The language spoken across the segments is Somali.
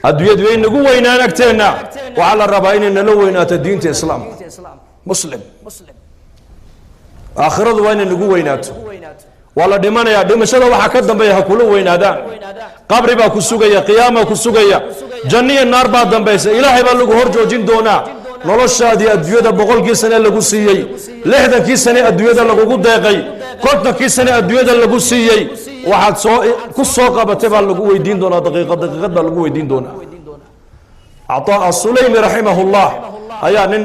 adduunyadu way nagu weynaan agteena waxa la rabaa in nala weynaato diinta islaamka muslim aakhiradu waa in nagu weynaato wala dhimanaya dhimashada waxa ka dambeeya ha kula weynaadaan qabri baa ku sugaya qiyaama ku sugaya janniyo naar baa dambaysa ilaahay baa lagu hor joojin doonaa noloshaadii adduunyada 100kii sano lagu siiyay 60kii sano adduunyada lagu deeqay 50kii sano adduunyada lagu siiyay waxaad soo ku soo qabatay baa lagu weydiin doonaa daqiiqad baa lagu weydiin doonaa Ataa as-Sulaymi rahimahullah ayaa nin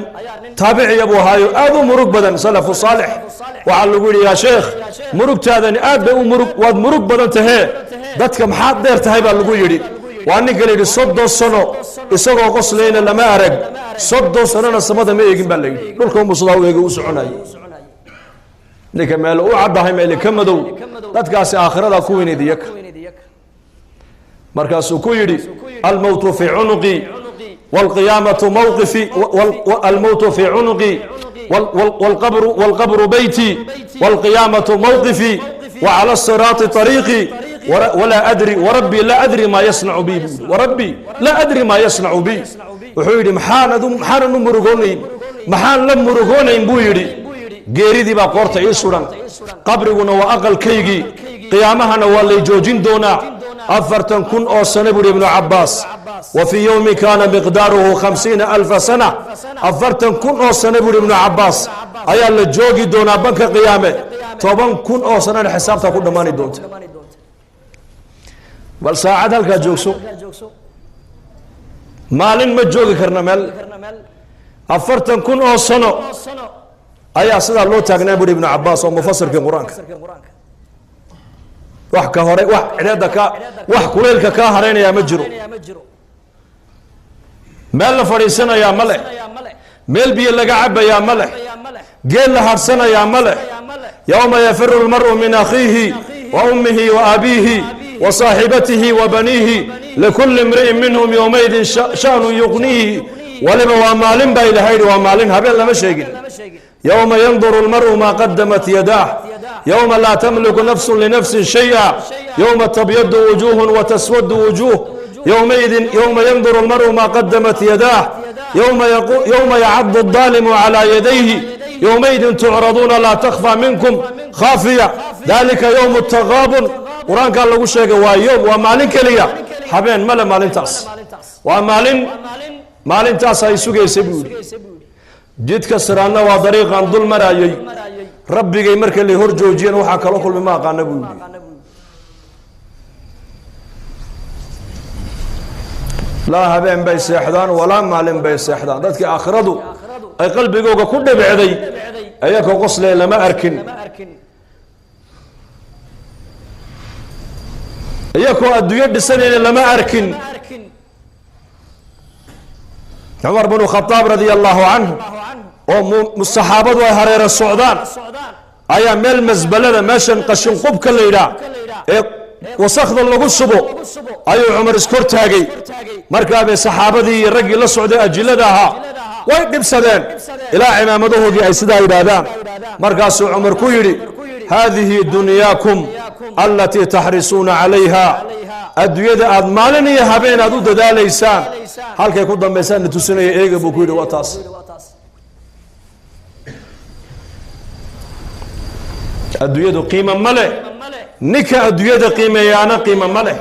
taabici abu haayo aad u murug badan salafu saalix waxa lagu yiri ya sheekh murugtaadani aad bay u murug waad murug badan tahay dadka maxaad dheer tahay baa lagu yiri waa nin kale yiri 30 sano isagoo qoslayna lama arag 30 sanana samada ma eegin baa la yiri dhulka musdaa weega u soconay ninka meel u cadahay meel ka madow dadkaasi aakhirada ku weyneediyay markaasuu ku yiri al mawtu fi unuqi والقيامة موقفي والموت في عنقي والقبر بيتي والقيامة موقفي وعلى الصراط طريقي ولا أدري وربي لا أدري ما يصنع بي وربي لا أدري ما يصنع بي وحيدي محان مرغونين محان لم مرغونين بويدي غيري با قورتا يسوران قبرنا وأقل كيغي قيامهنا واللي جوجين دونا أفرتن كن أو سنبري ابن عباس وفي يوم كان مقداره 50,000 سنة أفرتن كن أو سنبري ابن عباس أيا اللي جوجي دونا بنك قيامة طبعا كن أو سنة حسابتها كل ماني دونت بل ساعد هلك جوكسو مالين ما جوجي كرنمل أفرتن كن أو سنة أيا سيدا لو تاغنا بري ابن عباس ومفسر في القرآن wax ka hore wax ciidada ka wax kuleelka ka hareynaya ma jiro meel la fariisanaya male meel biyo laga cabaya male geel la harsanaya male yawma yafirru al-mar'u min akhihi wa ummihi wa abihi wa sahibatihi wa banihi likulli imri'in minhum yawmaydin sha'nun yughnihi wa lima wa malin bayda hayri wa malin habeen lama sheegin yawma yanzuru al-mar'u ma qaddamat yadahu يوم لا تملك نفس لنفس شيئا يوم تبيض وجوه وتسود وجوه يوم ينظر المرء ما قدمت يداه يوم يعض الظالم على يديه يومئذ تعرضون لا تخفى منكم خافية ذلك يوم التغابن قرآن قال له شيء ويوم ومالين كليا حبين ملا مالين تاس ومالين تاس هيسوق يسبود جد كسرنا وطريق عن ظلم رايي ربي جاي مركل اللي هو جوجين وحكى له كل ما قال نبوي لا هبين بيس إحدان ولا مالين بيس إحدان ذاتك آخرته أي قلبي جوجا كله بعدي أياك غسل لما أركن أياك الدنيا السنة لما أركن عمر بن الخطاب رضي الله عنه والصحابة وهرير السعودان أيام ميل مزبلة ماشن قشن قب كليلا وسخذ اللغو الصبو أيو عمر اسكورتاقي مركب الصحابة دي الرجل السعودية أجلدها ويقب سدين إلى عمامته دي أي سدا إبادان مركز عمر كويري هذه دنياكم التي تحرسون عليها أدوية أدمالني هبين أدود دا ليسان هل كيكون دميسان نتوسيني إيقب وكويري وطاس أدوية قيمة ملح نكا أدوية قيمة يانا قيمة ملح